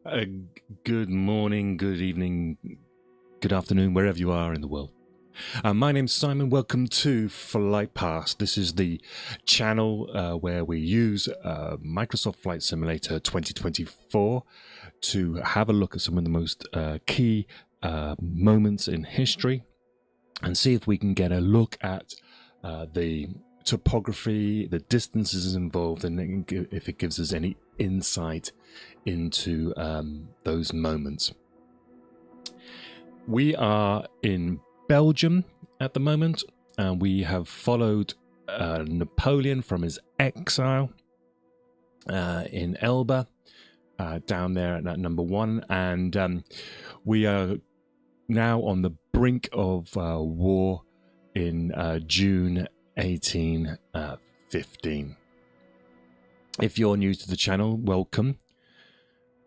Uh, Good morning, good evening, good afternoon, wherever you are in the world. My name's Simon. Welcome to Flight Pass. This is the channel where we use Microsoft Flight Simulator 2024 to have a look at some of the most key moments in history and see if we can get a look at the topography, the distances involved, and if it gives us any insight into those moments. We are in Belgium at the moment, and we have followed Napoleon from his exile in Elba, down there at number 1, and we are now on the brink of war in June 1815. If you're new to the channel, welcome.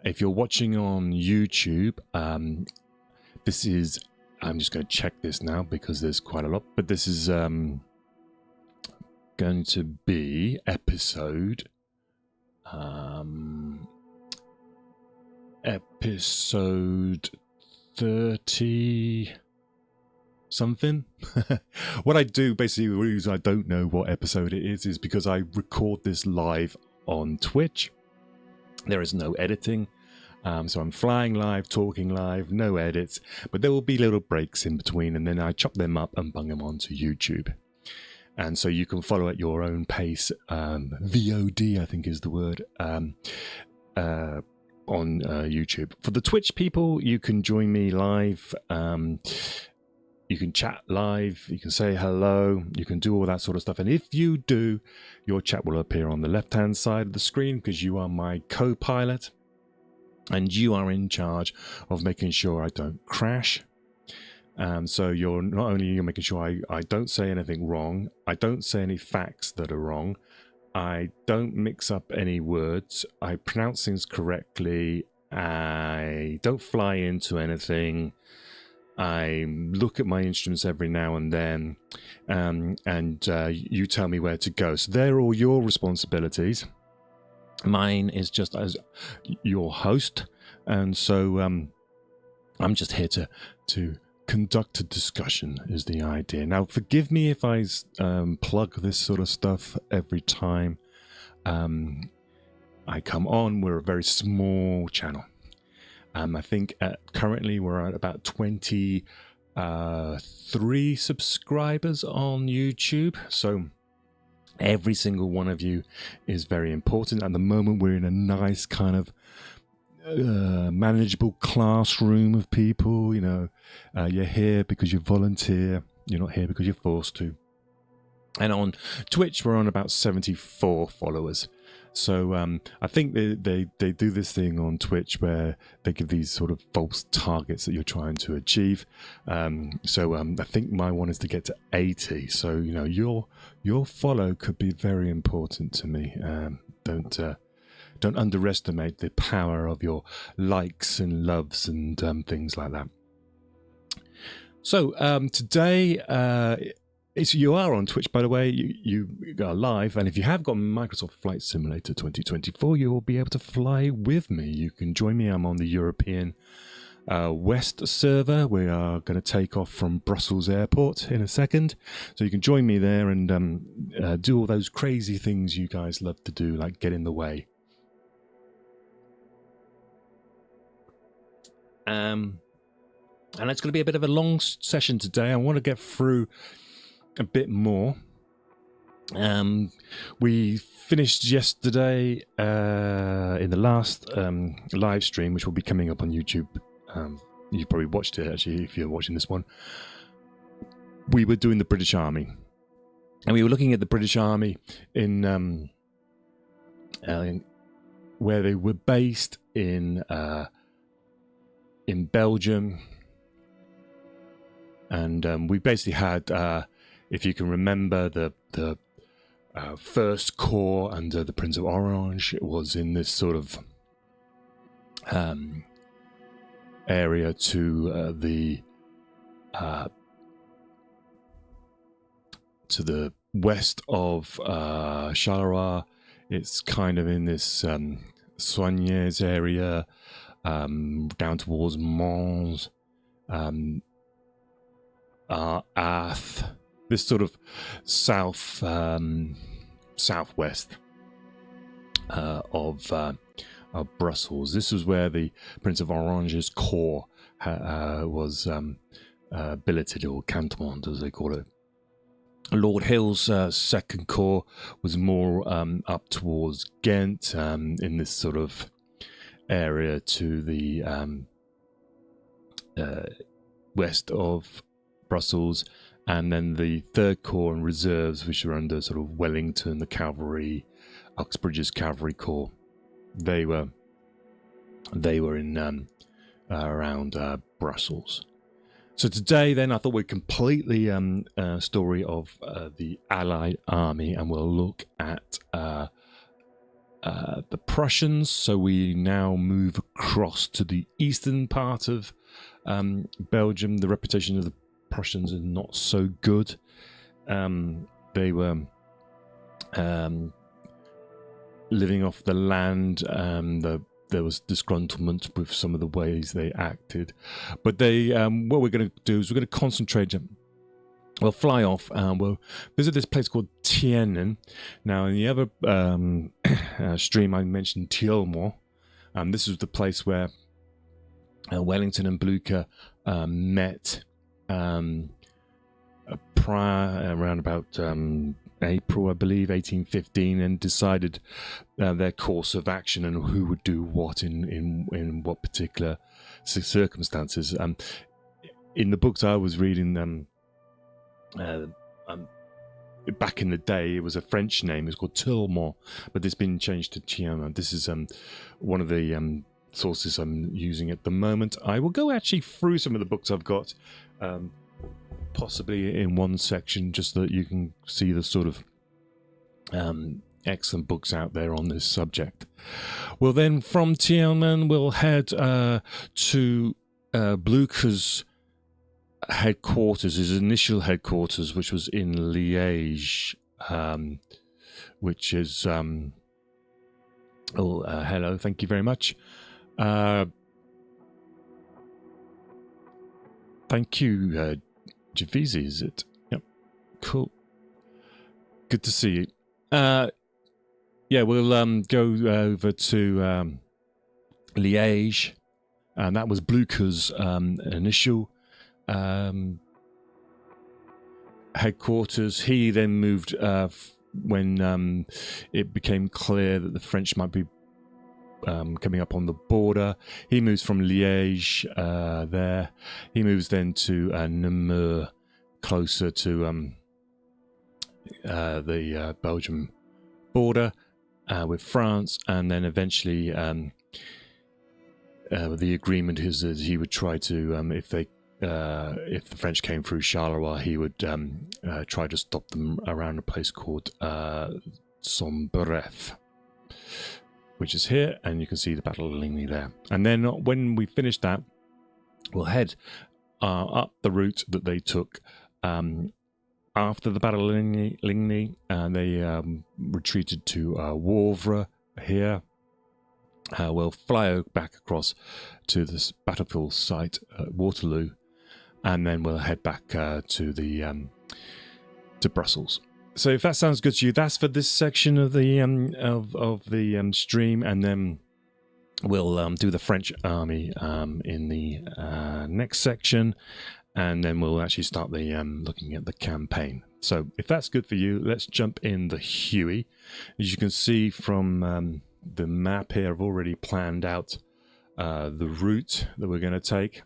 If you're watching on YouTube, this is, I'm just going to check this now because there's quite a lot, but this is going to be episode 30 something. What I do, basically, the reason I don't know what episode it is because I record this live on Twitch. There is no editing. So I'm flying live, talking live, no edits, but there will be little breaks in between, and then I chop them up and bung them onto YouTube. And so you can follow at your own pace, VOD, I think is the word, on YouTube. For the Twitch people, you can join me live. You can chat live, you can say hello, you can do all that sort of stuff. And if you do, your chat will appear on the left-hand side of the screen because you are my co-pilot. And you are in charge of making sure I don't crash. So you're not only you're making sure I don't say anything wrong, I don't say any facts that are wrong, I don't mix up any words, I pronounce things correctly, I don't fly into anything, I look at my instruments every now and then, and you tell me where to go. So they're all your responsibilities. Mine is just as your host, and so I'm just here to conduct a discussion is the idea. Now, forgive me if I plug this sort of stuff every time I come on. We're a very small channel. I think currently we're at about 23 subscribers on YouTube, so every single one of you is very important. At the moment, we're in a nice kind of manageable classroom of people. You know, you're here because you volunteer. You're not here because you're forced to. And on Twitch, we're on about 74 followers. So I think they do this thing on Twitch where they give these sort of false targets that you're trying to achieve. So I think my one is to get to 80. So you know your follow could be very important to me. Don't underestimate the power of your likes and loves and things like that. So today. You are on Twitch, by the way. You are live, and if you have got Microsoft Flight Simulator 2024, you will be able to fly with me. You can join me. I'm on the European West server. We are going to take off from Brussels Airport in a second, so you can join me there and do all those crazy things you guys love to do, like get in the way. And it's going to be a bit of a long session today. I want to get through a bit more. We finished yesterday in the last live stream, which will be coming up on YouTube. You've probably watched it, actually, if you're watching this one. We were doing the British Army, and we were looking at the British Army in where they were based in Belgium, and we basically had if you can remember, the first corps under the Prince of Orange was in this sort of area to the west of Charleroi. It's kind of in this Soignes area. down towards Mons, Ath, this sort of southwest of Brussels. This was where the Prince of Orange's corps was billeted, or cantonment as they call it. Lord Hill's second corps was more up towards Ghent, in this sort of area to the west of Brussels, and then the third corps and reserves, which were under sort of Wellington, the cavalry, Uxbridge's cavalry corps. They were in around Brussels. So today, then, I thought we'd completely story of the Allied army, and we'll look at the Prussians. So we now move across to the eastern part of Belgium. The reputation of the Prussians is not so good. They were living off the land. There was disgruntlement with some of the ways they acted, but they what we're going to do is we're going to concentrate. We'll fly off and we'll visit this place called Tienen. Now, in the other stream I mentioned Thielmont. This was the place where Wellington and Blucher met around about April, I believe, 1815, and decided their course of action and who would do what in what particular circumstances. In the books I was reading, back in the day, it was a French name. It's called Thielmont, but it's been changed to Tienen. This is one of the sources I'm using at the moment. I will go actually through some of the books I've got, possibly in one section, just so that you can see the sort of excellent books out there on this subject. Well, then from Tienen, we'll head to Blucher's headquarters, his initial headquarters, which was in Liège, which is hello, thank you very much. Thank you, Javisi, is it? Yep, cool. Good to see you. Yeah, we'll go over to Liège, and that was Blucher's initial headquarters. He then moved when it became clear that the French might be coming up on the border. He moves from Liège there. He moves then to Namur, closer to the Belgium border with France, and then eventually the agreement is that he would try to, if the French came through Charleroi, he would try to stop them around a place called Sombref, which is here, and you can see the Battle of Ligny there. And then when we finish that, we'll head up the route that they took after the Battle of Ligny, and they retreated to Wavre here. We'll fly back across to this battlefield site at Waterloo, and then we'll head back to the to Brussels. So if that sounds good to you, that's for this section of the stream, and then we'll do the French army in the next section, and then we'll actually start the looking at the campaign. So if that's good for you, let's jump in the Huey. As you can see from the map here, I've already planned out the route that we're going to take.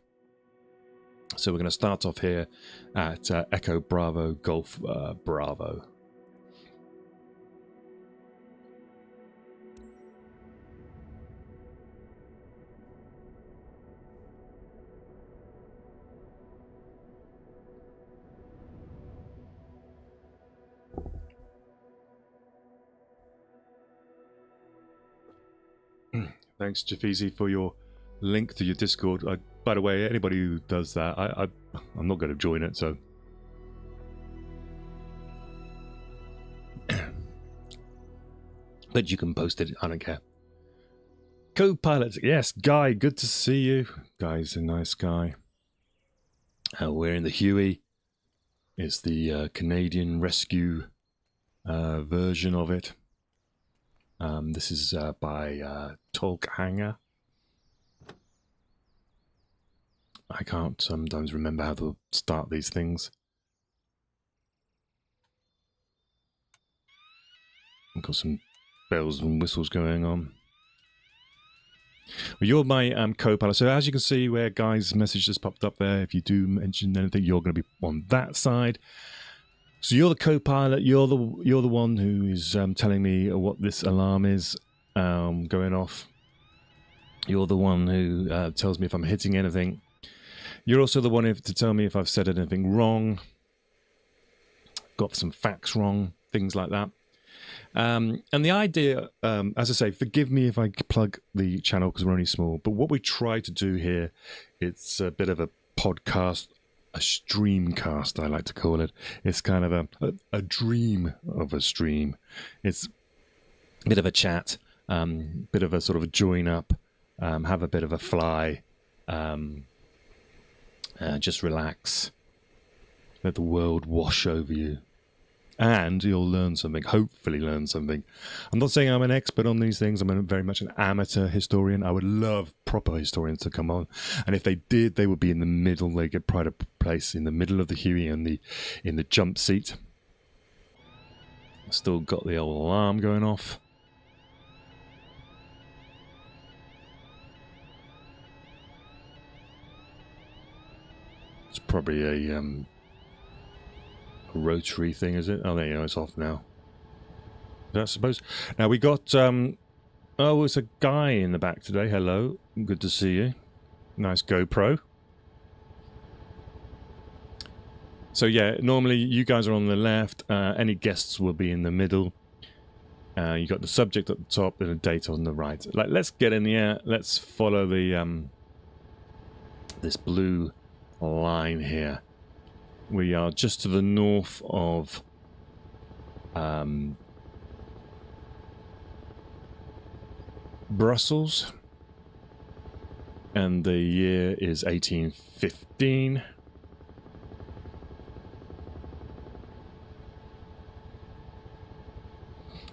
So we're going to start off here at Echo Bravo Golf Bravo. Thanks, Jafizi, for your link to your Discord. By the way, anybody who does that, I'm not going to join it, so... But you can post it, I don't care. co-pilot. Yes, Guy, good to see you. Guy's a nice guy. We're in the Huey. It's the Canadian rescue version of it. This is by Tolkhanger. I can't sometimes remember how to start these things. I've got some bells and whistles going on. Well, you're my co-pilot. So as you can see where Guy's message just popped up there, if you do mention anything, you're going to be on that side. So you're the co-pilot. You're the one who is telling me what this alarm is going off. You're the one who tells me if I'm hitting anything. You're also the one to tell me if I've said anything wrong, got some facts wrong, things like that. And the idea, as I say, forgive me if I plug the channel because we're only small, but what we try to do here, it's a bit of a podcast, a streamcast, I like to call it. It's kind of a dream of a stream. It's a bit of a chat, bit of a sort of a join up, have a bit of a fly, just relax, let the world wash over you. And you'll learn something, hopefully learn something. I'm not saying I'm an expert on these things. I'm very much an amateur historian. I would love proper historians to come on. And if they did, they would be in the middle. They get pride of place in the middle of the Huey and in the jump seat. Still got the old alarm going off. It's probably a rotary thing, is it? Oh, there you go, it's off now. I suppose. Now we got oh, it's a guy in the back today. Hello, good to see you. Nice GoPro. So yeah, normally you guys are on the left, any guests will be in the middle. You got the subject at the top and a date on the right. Like, let's get in the air, let's follow the this blue line here. We are just to the north of Brussels, and the year is 1815.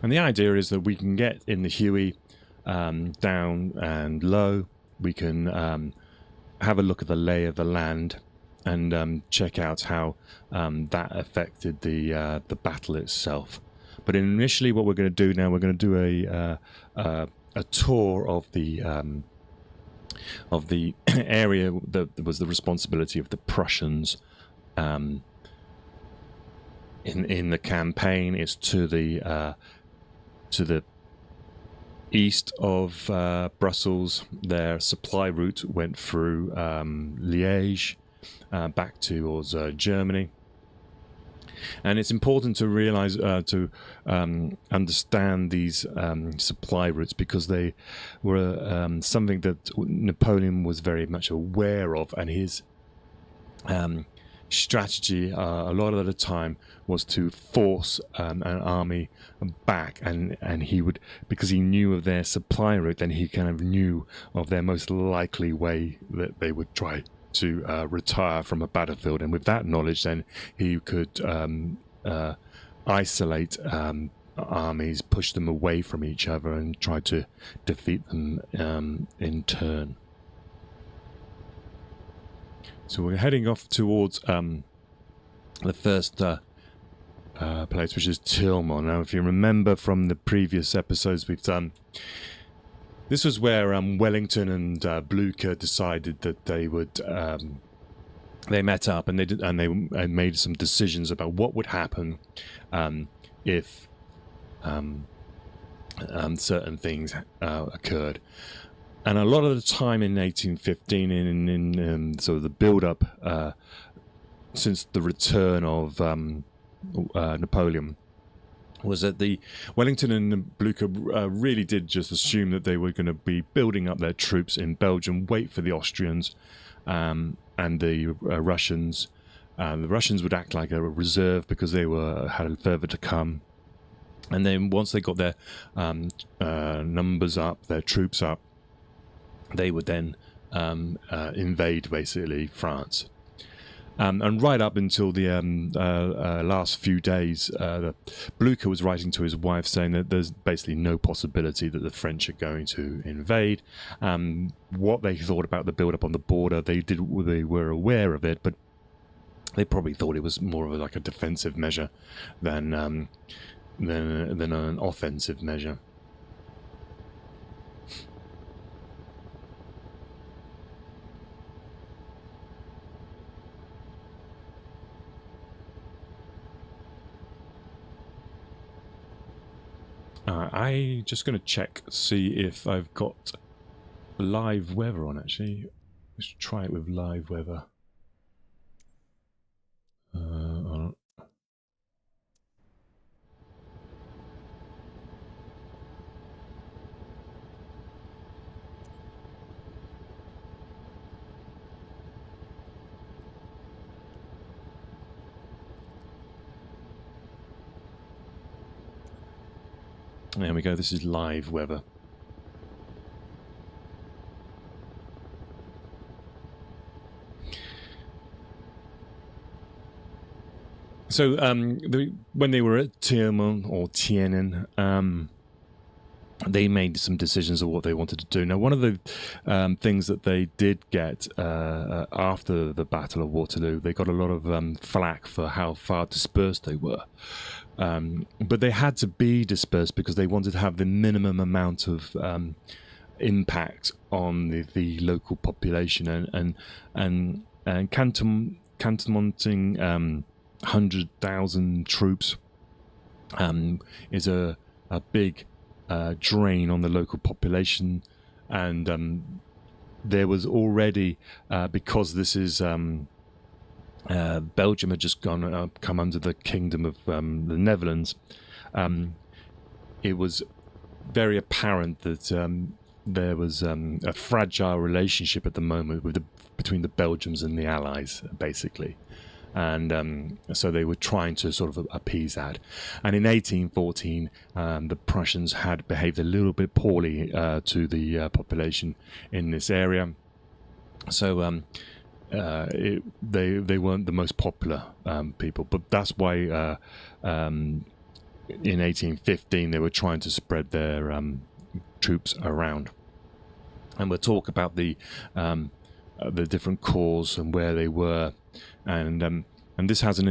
And the idea is that we can get in the Huey down and low. We can have a look at the lay of the land and check out how that affected the battle itself. But initially, what we're going to do now, we're going to do a tour of the area that was the responsibility of the Prussians in the campaign. It's to the east of Brussels. Their supply route went through Liège. Back towards Germany, and it's important to realize to understand these supply routes, because they were something that Napoleon was very much aware of, and his strategy a lot of the time was to force an army back, and he would, because he knew of their supply route, then he kind of knew of their most likely way that they would try to retire from a battlefield, and with that knowledge then he could isolate armies, push them away from each other and try to defeat them in turn. So we're heading off towards the first place, which is Tilmont. Now if you remember from the previous episodes we've done, this was where Wellington and Blucher decided that they would. They met up and they made some decisions about what would happen if certain things occurred. And a lot of the time in 1815, in sort of the build-up since the return of Napoleon, was that the Wellington and Blucher really did just assume that they were going to be building up their troops in Belgium, wait for the Austrians and the Russians. The Russians would act like a reserve because they had further to come. And then once they got their numbers up, their troops up, they would then invade basically France. And right up until the last few days, Blucher was writing to his wife saying that there's basically no possibility that the French are going to invade. What they thought about the build-up on the border, they were aware of it, but they probably thought it was more of like a defensive measure than an offensive measure. I just going to check, see if I've got live weather on, actually. Let's try it with live weather. There we go, this is live weather. So when they were at Tiananmen, they made some decisions of what they wanted to do. Now, one of the things that they did get after the Battle of Waterloo, they got a lot of flack for how far dispersed they were. But they had to be dispersed because they wanted to have the minimum amount of impact on the local population, and cantonmenting 100,000 troops is a big drain on the local population, and there was already because this is Belgium had just come under the kingdom of the Netherlands. It was very apparent that there was a fragile relationship at the moment between the Belgians and the Allies, basically. And so they were trying to sort of appease that. And in 1814, the Prussians had behaved a little bit poorly to the population in this area. So they weren't the most popular people. But that's why in 1815 they were trying to spread their troops around. And we'll talk about the different corps and where they were. And this has an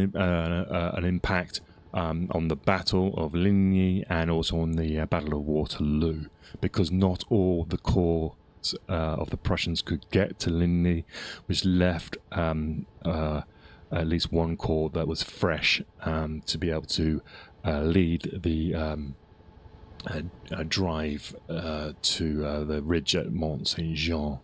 impact on the Battle of Ligny and also on the Battle of Waterloo, because not all the corps of the Prussians could get to Ligny, which left at least one corps that was fresh to be able to lead the drive to the ridge at Mont Saint-Jean.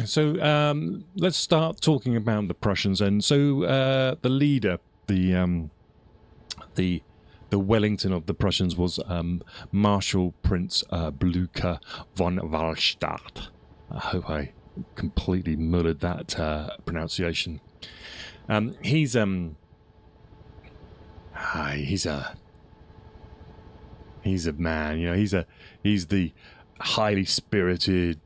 So let's start talking about the Prussians. And so the leader, the Wellington of the Prussians was Marshal Prince Blucher von Wallstadt. I hope I completely murdered that pronunciation. He's a man. You know, he's the highly spirited,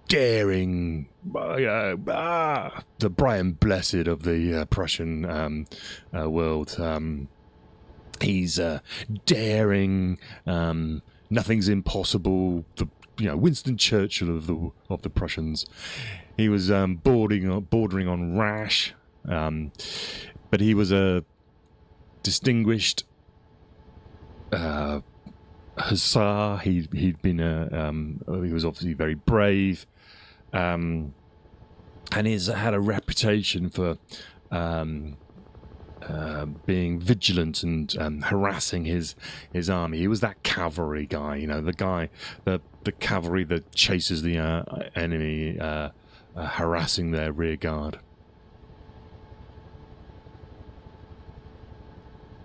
daring, the Brian Blessed of the Prussian world. He's daring. Nothing's impossible. Winston Churchill of the Prussians. He was bordering on rash, but he was a distinguished hussar. He'd been he was obviously very brave. And he's had a reputation for being vigilant and harassing his army. He was that cavalry guy, the cavalry that chases the enemy, harassing their rear guard.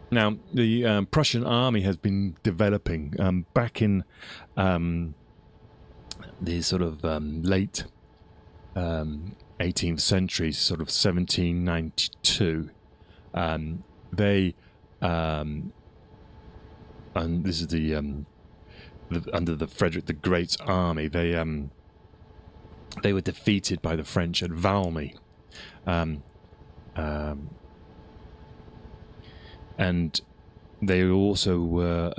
Now, the Prussian army has been developing back in the sort of late 18th century, sort of 1792. They and this is under the Frederick the Great's army. They were defeated by the French at Valmy, and they also were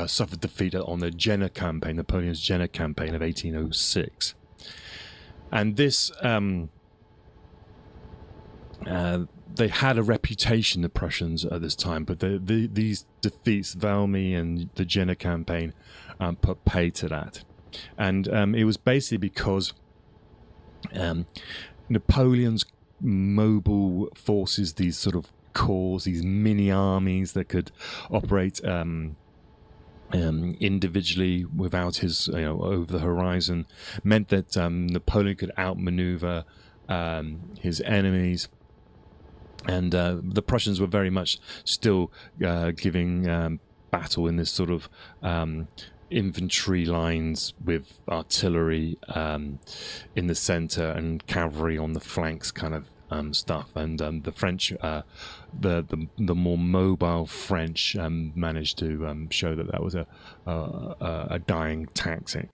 suffered defeat on the Jena campaign, Napoleon's Jena campaign of 1806. And this, they had a reputation, the Prussians, at this time, but these defeats, Valmy and the Jena campaign, put pay to that. And it was basically because Napoleon's mobile forces, these sort of corps, these mini armies that could operate individually without his, over the horizon, meant that Napoleon could outmaneuver his enemies. And the Prussians were very much still giving battle in this sort of infantry lines with artillery in the center and cavalry on the flanks, kind of stuff. And the French, the more mobile French, managed to show that was a dying tactic.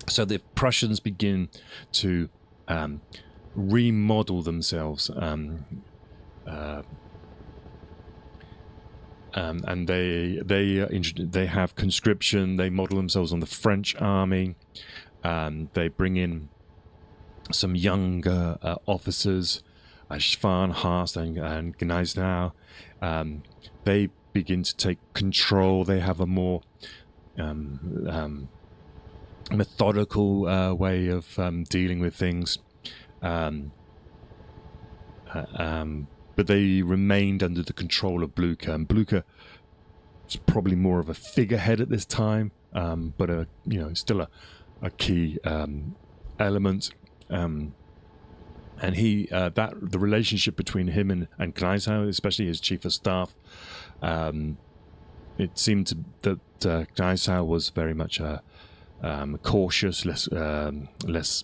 So the Prussians begin to remodel themselves, and they have conscription. They model themselves on the French army. They bring in some younger officers, Schwanhast and Gneisenau. They begin to take control. They have a more methodical way of dealing with things. But they remained under the control of Blucher, and Blucher was probably more of a figurehead at this time, but still a key element. And the relationship between him and Gneisenau, especially his chief of staff, it seemed that Gneisenau was very much cautious, less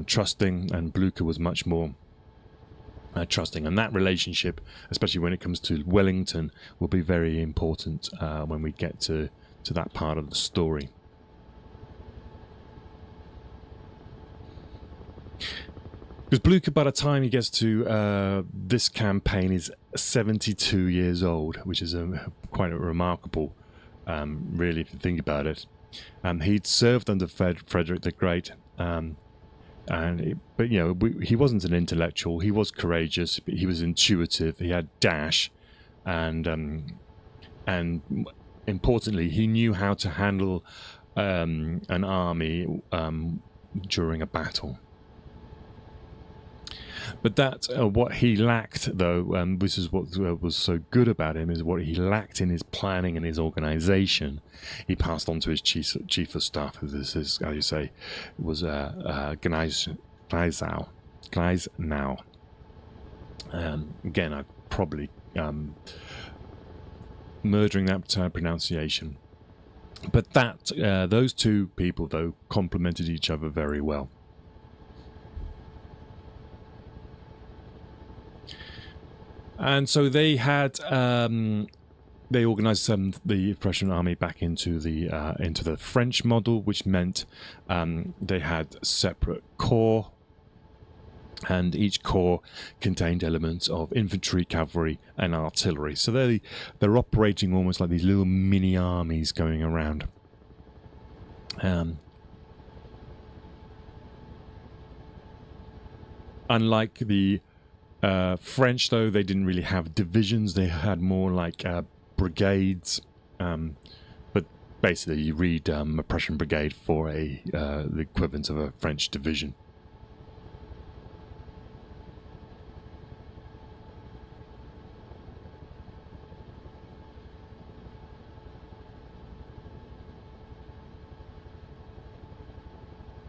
trusting, and Blucher was much more trusting. And that relationship, especially when it comes to Wellington, will be very important when we get to that part of the story. Because Blucher, by the time he gets to this campaign, is 72 years old, which is quite remarkable, really, if you think about it. He'd served under Frederick the Great, but he wasn't an intellectual. He was courageous, but he was intuitive. He had dash, and importantly, he knew how to handle an army during a battle. But that what he lacked, though, this is what was so good about him, is what he lacked in his planning and his organisation. He passed on to his chief of staff, who this is, how you say, was Gneisenau. Again, I'm probably murdering that pronunciation. But those two people, though, complemented each other very well. And so they had they organised the Prussian army back into the French model, which meant they had separate corps, and each corps contained elements of infantry, cavalry, and artillery. So they're operating almost like these little mini armies going around. Unlike the French, though, they didn't really have divisions. They had more like brigades. But basically, you read a Prussian brigade for the equivalent of a French division.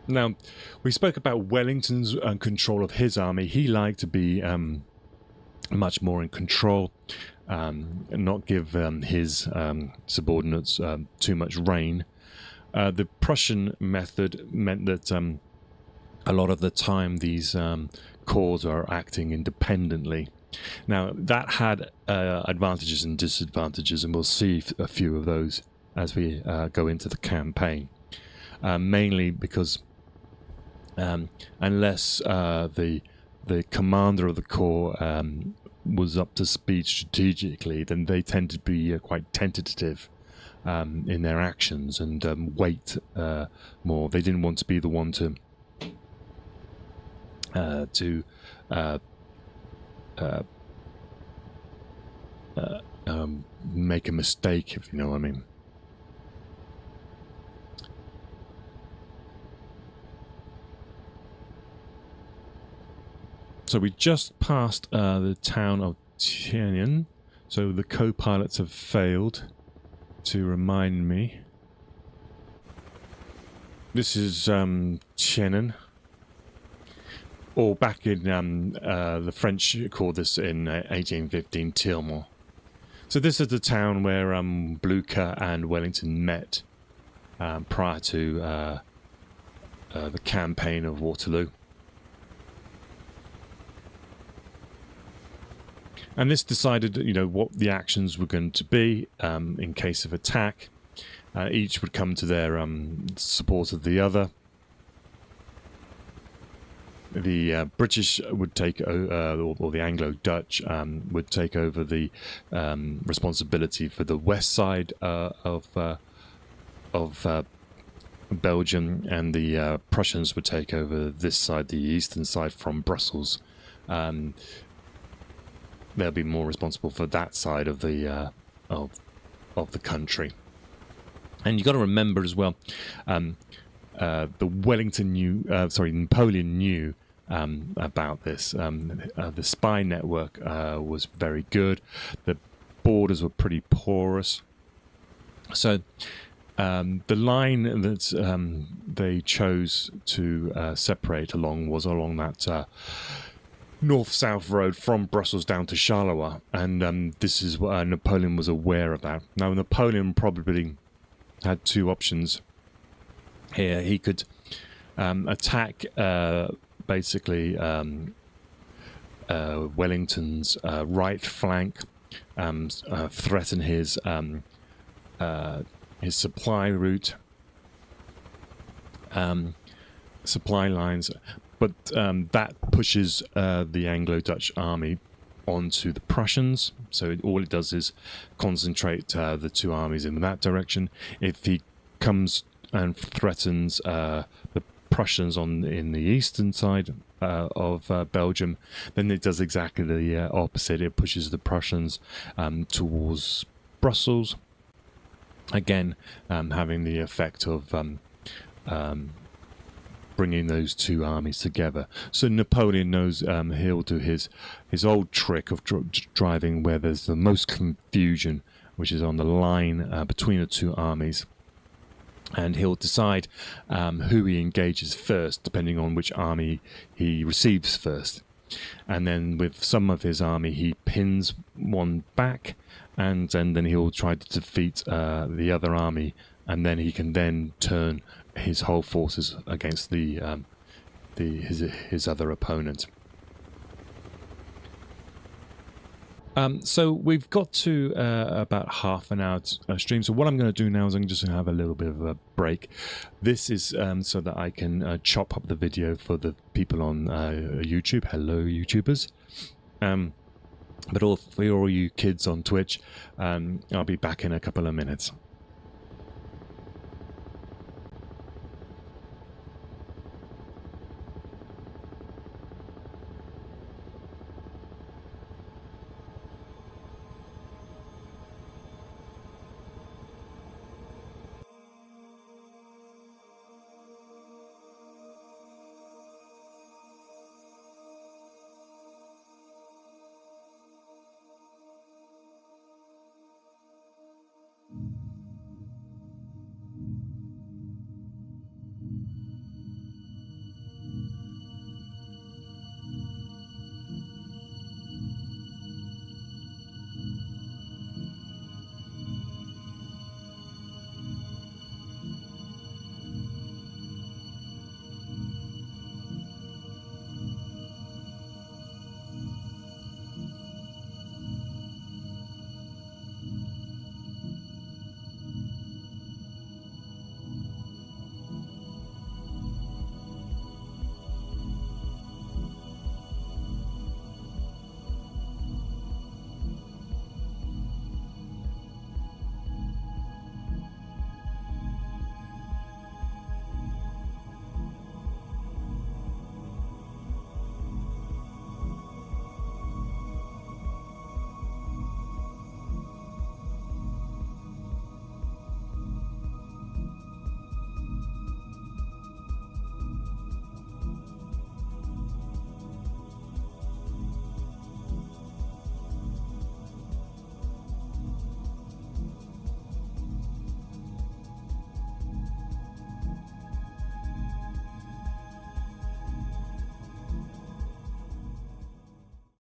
Now, we spoke about Wellington's control of his army. He liked to be much more in control, and not give his subordinates too much reign. The Prussian method meant that a lot of the time these corps are acting independently. Now, that had advantages and disadvantages, and we'll see a few of those as we go into the campaign. Mainly because unless the commander of the corps was up to speed strategically, then they tend to be quite tentative in their actions and wait more. They didn't want to be the one to make a mistake, if you know what I mean. So we just passed the town of Tienen. So the co-pilots have failed to remind me. This is Tienen. Or back in the French called this in 1815 Tiremont. So this is the town where Blucher and Wellington met prior to the campaign of Waterloo. And this decided, you know, what the actions were going to be in case of attack. Each would come to their support of the other. The British would take, or the Anglo-Dutch would take over the responsibility for the west side of Belgium, and the Prussians would take over this side, the eastern side from Brussels. They'll be more responsible for that side of the country. And you got to remember as well, Napoleon knew about this. The spy network was very good. The borders were pretty porous. So the line that they chose to separate along was along that north-south road from Brussels down to Charleroi, and this is what Napoleon was aware of that. Now, Napoleon probably had two options here. He could attack basically Wellington's right flank, threaten his supply route, supply lines. But that pushes the Anglo-Dutch army onto the Prussians. So all it does is concentrate the two armies in that direction. If he comes and threatens the Prussians in the eastern side of Belgium, then it does exactly the opposite. It pushes the Prussians towards Brussels. Again, having the effect of bringing those two armies together. So Napoleon knows he'll do his old trick of driving where there's the most confusion, which is on the line between the two armies. And he'll decide who he engages first, depending on which army he receives first. And then with some of his army, he pins one back, and then he'll try to defeat the other army, and then he can then turn his whole forces against his other opponent. So we've got to about half an hour stream. So what I'm going to do now is I'm just going to have a little bit of a break. This is so that I can chop up the video for the people on YouTube. Hello, YouTubers. But for all you kids on Twitch, I'll be back in a couple of minutes.